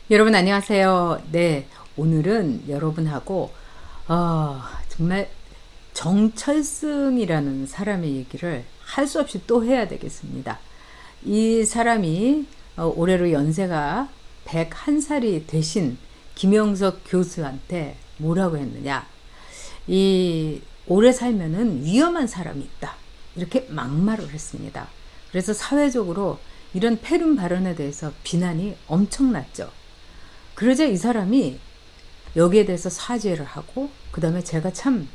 여러분 안녕하세요. 네, 오늘은 여러분하고 정말 정철승이라는 사람의 얘기를 할 수 없이 또 해야 되겠습니다. 이 사람이 올해로 연세가 101살이 되신 김영석 교수한테 뭐라고 했느냐. 이 오래 살면은 위험한 사람이 있다. 이렇게 막말을 했습니다. 그래서 사회적으로 이런 폐륜 발언에 대해서 비난이 엄청났죠. 그러자 이 사람이 여기에 대해서 사죄를 하고 그 다음에 제가 참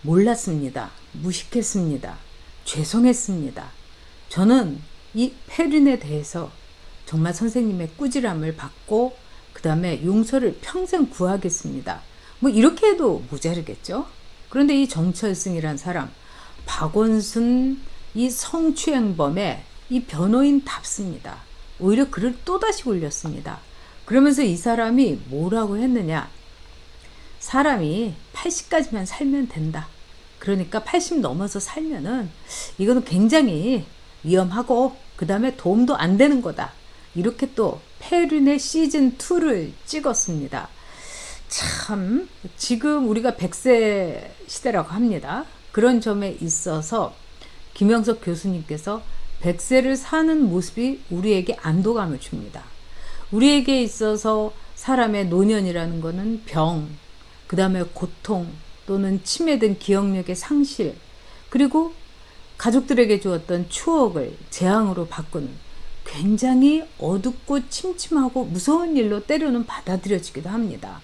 몰랐습니다. 무식했습니다. 죄송했습니다. 저는 이 페륜에 대해서 정말 선생님의 꾸지람을 받고 그 다음에 용서를 평생 구하겠습니다. 뭐 이렇게 해도 모자르겠죠. 그런데 이 정철승이란 사람, 박원순 이 성추행범의 이 변호인답습니다. 오히려 글을 또다시 올렸습니다. 그러면서 이 사람이 뭐라고 했느냐. 사람이 80까지만 살면 된다. 그러니까 80 넘어서 살면은 이거는 굉장히 위험하고 그 다음에 도움도 안 되는 거다. 이렇게 또 페륜의 시즌2를 찍었습니다. 참 지금 우리가 100세 시대라고 합니다. 그런 점에 있어서 김영석 교수님께서 100세를 사는 모습이 우리에게 안도감을 줍니다. 우리에게 있어서 사람의 노년이라는 것은 병, 그 다음에 고통 또는 치매든 기억력의 상실, 그리고 가족들에게 주었던 추억을 재앙으로 바꾸는 굉장히 어둡고 침침하고 무서운 일로 때로는 받아들여지기도 합니다.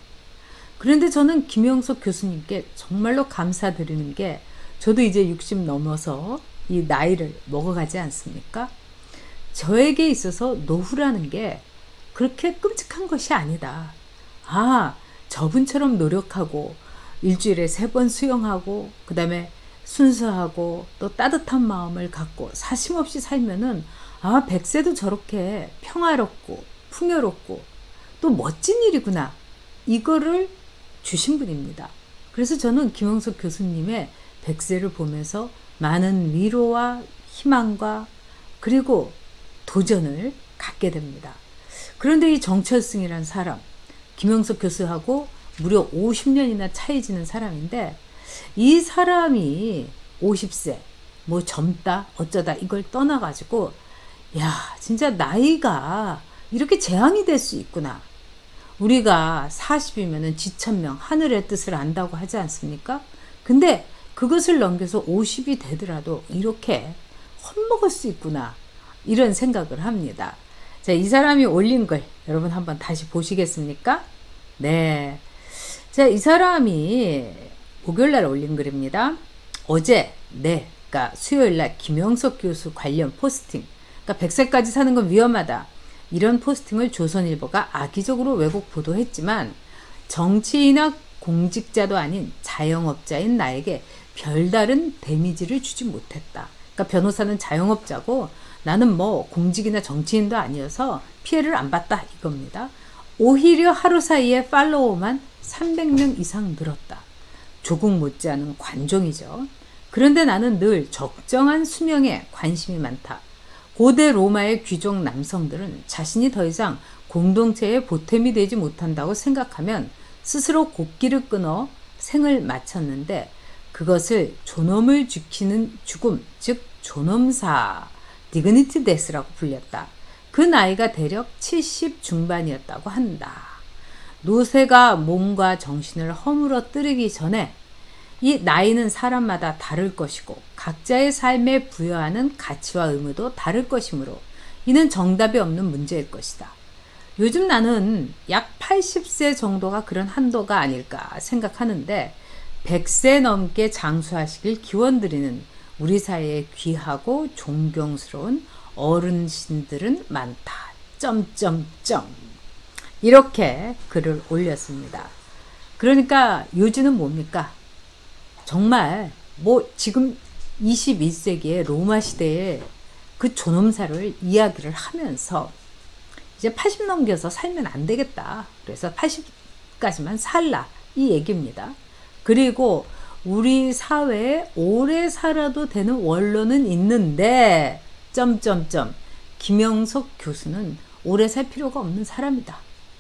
그런데 저는 김영석 교수님께 정말로 감사드리는 게, 저도 이제 60 넘어서 이 나이를 먹어가지 않습니까? 저에게 있어서 노후라는 게 그렇게 끔찍한 것이 아니다. 저분처럼 노력하고 일주일에 3번 수영하고 그 다음에 순수하고 또 따뜻한 마음을 갖고 사심없이 살면은 100세도 저렇게 평화롭고 풍요롭고 또 멋진 일이구나. 이거를 주신 분입니다. 그래서 저는 김영석 교수님의 100세를 보면서 많은 위로와 희망과 그리고 도전을 갖게 됩니다. 그런데 이 정철승이라는 사람, 김영석 교수하고 무려 50년이나 차이 지는 사람인데, 이 사람이 50세, 뭐 젊다, 어쩌다 이걸 떠나가지고, 진짜 나이가 이렇게 재앙이 될 수 있구나. 우리가 40이면은 지천명, 하늘의 뜻을 안다고 하지 않습니까? 근데 그것을 넘겨서 50이 되더라도 이렇게 헛먹을 수 있구나. 이런 생각을 합니다. 자, 이 사람이 올린 글 여러분 한번 다시 보시겠습니까? 네. 자, 이 사람이 목요일날 올린 글입니다. 어제, 그러니까 수요일날 김영석 교수 관련 포스팅. 그러니까 100세까지 사는 건 위험하다. 이런 포스팅을 조선일보가 악의적으로 왜곡 보도했지만 정치인이나 공직자도 아닌 자영업자인 나에게 별다른 데미지를 주지 못했다. 그러니까 변호사는 자영업자고 나는 뭐 공직이나 정치인도 아니어서 피해를 안 봤다 이겁니다. 오히려 하루 사이에 팔로워만 300명 이상 늘었다. 조국 못지않은 관종이죠. 그런데 나는 늘 적정한 수명에 관심이 많다. 고대 로마의 귀족 남성들은 자신이 더 이상 공동체의 보탬이 되지 못한다고 생각하면 스스로 곡기를 끊어 생을 마쳤는데, 그것을 존엄을 지키는 죽음, 즉 존엄사, 디그니티 데스라고 불렸다. 그 나이가 대략 70 중반이었다고 한다. 노쇠가 몸과 정신을 허물어뜨리기 전에 이 나이는 사람마다 다를 것이고 각자의 삶에 부여하는 가치와 의무도 다를 것이므로 이는 정답이 없는 문제일 것이다. 요즘 나는 약 80세 정도가 그런 한도가 아닐까 생각하는데, 100세 넘게 장수하시길 기원드리는 우리 사회에 귀하고 존경스러운 어른신들은 많다. 이렇게 글을 올렸습니다. 그러니까 요즘은 뭡니까? 정말 뭐 지금 21세기의 로마 시대의 그 존엄사를 이야기를 하면서 이제 80 넘겨서 살면 안 되겠다. 그래서 80까지만 살라. 이 얘기입니다. 그리고 우리 사회에 오래 살아도 되는 원론은 있는데 김영석 교수는 오래 살 필요가 없는 사람이다.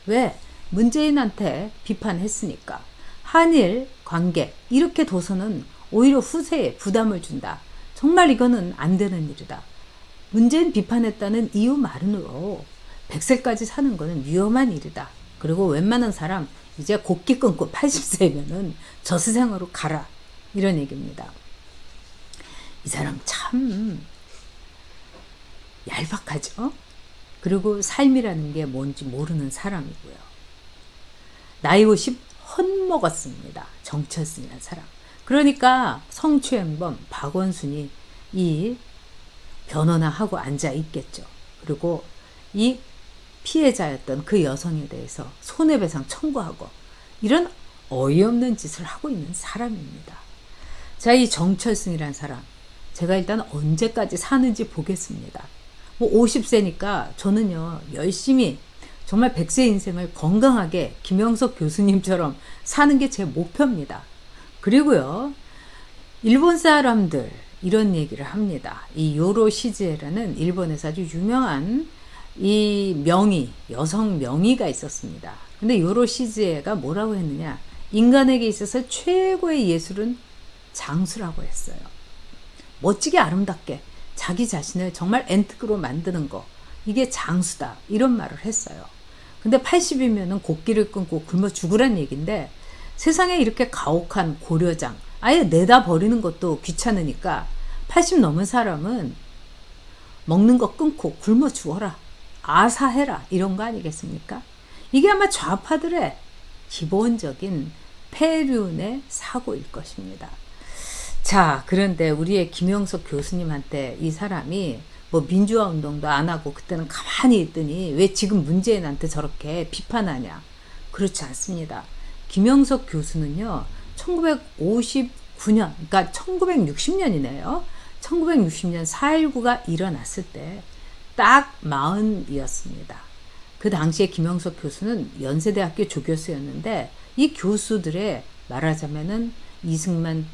왜? 문재인한테 비판했으니까. 한일 관계 이렇게 둬서는 오히려 후세에 부담을 준다. 정말 이거는 안 되는 일이다. 문재인 비판했다는 이유만으로 100세까지 사는 거는 위험한 일이다. 그리고 웬만한 사람 이제 곡기 끊고 80세면은 저세상으로 가라. 이런 얘기입니다. 이 사람 참 얄팍하죠? 그리고 삶이라는 게 뭔지 모르는 사람이고요. 나이 50 헛먹었습니다. 정철순이라는 사람. 그러니까 성추행범 박원순이 이 변호나 하고 앉아 있겠죠. 그리고 이 피해자였던 그 여성에 대해서 손해배상 청구하고 이런 어이없는 짓을 하고 있는 사람입니다. 자, 이 정철승이라는 사람 제가 일단 언제까지 사는지 보겠습니다. 뭐 50세니까 저는요 열심히 정말 100세 인생을 건강하게 김영석 교수님처럼 사는 게 제 목표입니다. 그리고요 일본 사람들 이런 얘기를 합니다. 이 요로시즈에라는 일본에서 아주 유명한 이 명의, 여성 명의가 있었습니다. 근데 요로시즈에가 뭐라고 했느냐? 인간에게 있어서 최고의 예술은 장수라고 했어요. 멋지게 아름답게 자기 자신을 정말 엔트크로 만드는 거, 이게 장수다. 이런 말을 했어요. 근데 80이면은 곡기를 끊고 굶어 죽으란 얘기인데 세상에 이렇게 가혹한 고려장, 아예 내다 버리는 것도 귀찮으니까 80 넘은 사람은 먹는 거 끊고 굶어 죽어라. 아사해라. 이런 거 아니겠습니까? 이게 아마 좌파들의 기본적인 폐륜의 사고일 것입니다. 자, 그런데 우리의 김영석 교수님한테 이 사람이 뭐 민주화 운동도 안 하고 그때는 가만히 있더니 왜 지금 문재인한테 저렇게 비판하냐? 그렇지 않습니다. 김영석 교수는요, 1959년, 그러니까 1960년이네요. 1960년 4.19가 일어났을 때 딱 40이었습니다. 그 당시에 김영석 교수는 연세대학교 조교수였는데 이 교수들의 말하자면은 이승만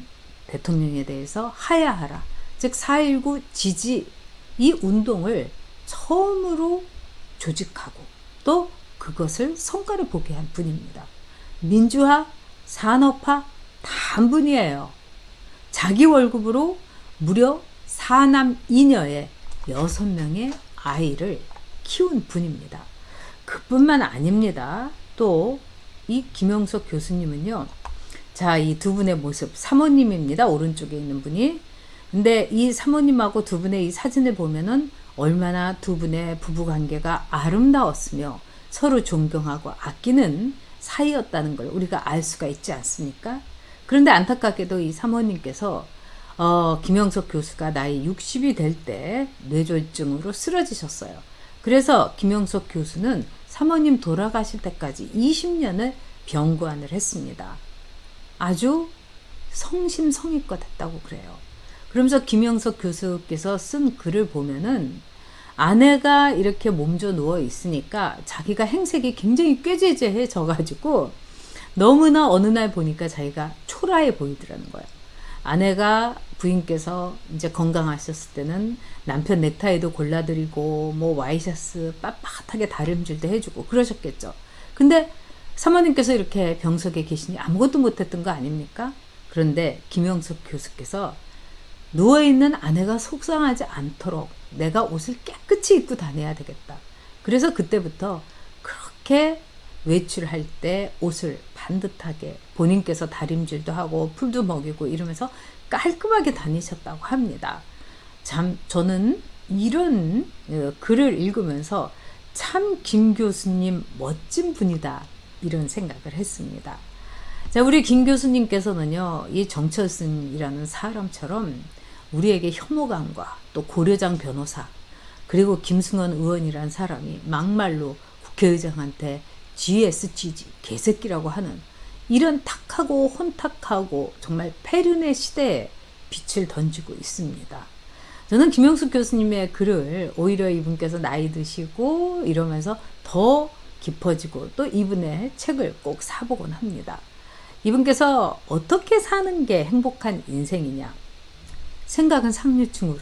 대통령에 대해서 하야하라. 즉 4.19 지지 이 운동을 처음으로 조직하고 또 그것을 성과를 보게 한 분입니다. 민주화, 산업화 다 한 분이에요. 자기 월급으로 무려 4남 2녀의 6명의 아이를 키운 분입니다. 그뿐만 아닙니다. 또 이 김영석 교수님은요. 자, 이 두 분의 모습 사모님입니다. 오른쪽에 있는 분이. 근데 이 사모님하고 두 분의 이 사진을 보면은 얼마나 두 분의 부부관계가 아름다웠으며 서로 존경하고 아끼는 사이였다는 걸 우리가 알 수가 있지 않습니까? 그런데 안타깝게도 이 사모님께서 김영석 교수가 나이 60이 될 때 뇌졸중으로 쓰러지셨어요. 그래서 김영석 교수는 사모님 돌아가실 때까지 20년을 병구안을 했습니다. 아주 성심성의껏 했다고 그래요. 그러면서 김영석 교수께서 쓴 글을 보면은 아내가 이렇게 몸져 누워 있으니까 자기가 행색이 굉장히 꾀죄죄해져 가지고 너무나 어느 날 보니까 자기가 초라해 보이더라는 거예요. 아내가 부인께서 이제 건강하셨을 때는 남편 넥타이도 골라드리고 뭐 와이셔츠 빳빳하게 다림질도 해주고 그러셨겠죠. 근데 사모님께서 이렇게 병석에 계시니 아무것도 못했던 거 아닙니까? 그런데 김영석 교수께서 누워있는 아내가 속상하지 않도록 내가 옷을 깨끗이 입고 다녀야 되겠다. 그래서 그때부터 그렇게 외출할 때 옷을 반듯하게 본인께서 다림질도 하고 풀도 먹이고 이러면서 깔끔하게 다니셨다고 합니다. 참 저는 이런 글을 읽으면서 참 김 교수님 멋진 분이다 이런 생각을 했습니다. 자, 우리 김 교수님께서는요, 이 정철승이라는 사람처럼 우리에게 혐오감과 또 고려장 변호사 그리고 김승원 의원이란 사람이 막말로 국회의장한테 GSGG 개새끼라고 하는 이런 탁하고 혼탁하고 정말 폐륜의 시대에 빛을 던지고 있습니다. 저는 김영숙 교수님의 글을 오히려 이분께서 나이 드시고 이러면서 더 깊어지고 또 이분의 책을 꼭 사보곤 합니다. 이분께서 어떻게 사는 게 행복한 인생이냐? 생각은 상류층으로,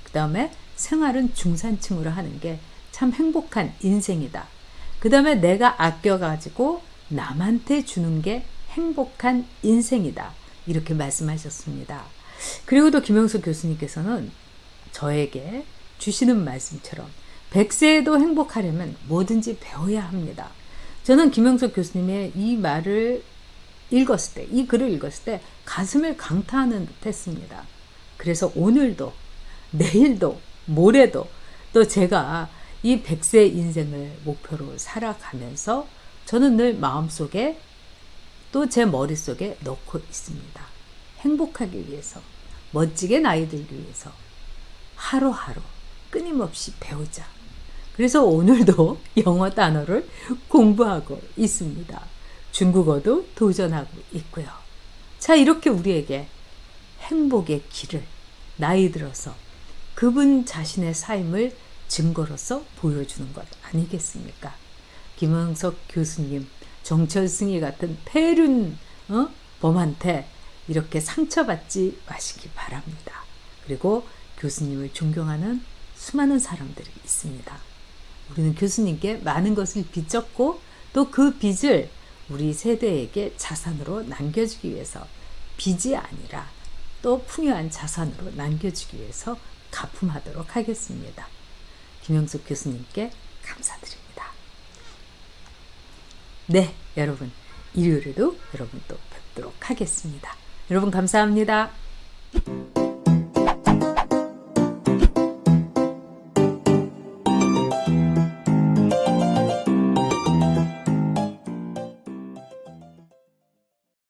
그 다음에 생활은 중산층으로 하는 게 참 행복한 인생이다. 그 다음에 내가 아껴가지고 남한테 주는 게 행복한 인생이다. 이렇게 말씀하셨습니다. 그리고 또 김영석 교수님께서는 저에게 주시는 말씀처럼 100세에도 행복하려면 뭐든지 배워야 합니다. 저는 김영석 교수님의 이 말을 읽었을 때, 이 글을 읽었을 때 가슴을 강타하는 듯 했습니다. 그래서 오늘도, 내일도, 모레도 또 제가 이 100세 인생을 목표로 살아가면서 저는 늘 마음속에 또 제 머릿속에 넣고 있습니다. 행복하기 위해서, 멋지게 나이 들기 위해서 하루하루 끊임없이 배우자. 그래서 오늘도 영어 단어를 공부하고 있습니다. 중국어도 도전하고 있고요. 자, 이렇게 우리에게 행복의 길을 나이 들어서 그분 자신의 삶을 증거로서 보여주는 것 아니겠습니까? 김영석 교수님, 정철 승희 같은 폐륜 범한테 이렇게 상처받지 마시기 바랍니다. 그리고 교수님을 존경하는 수많은 사람들이 있습니다. 우리는 교수님께 많은 것을 빚졌고 또 그 빚을 우리 세대에게 자산으로 남겨주기 위해서 빚이 아니라 또 풍요한 자산으로 남겨주기 위해서 가품하도록 하겠습니다. 김영숙 교수님께 감사드립니다. 네, 여러분 일요일에도 여러분 또 뵙도록 하겠습니다. 여러분 감사합니다.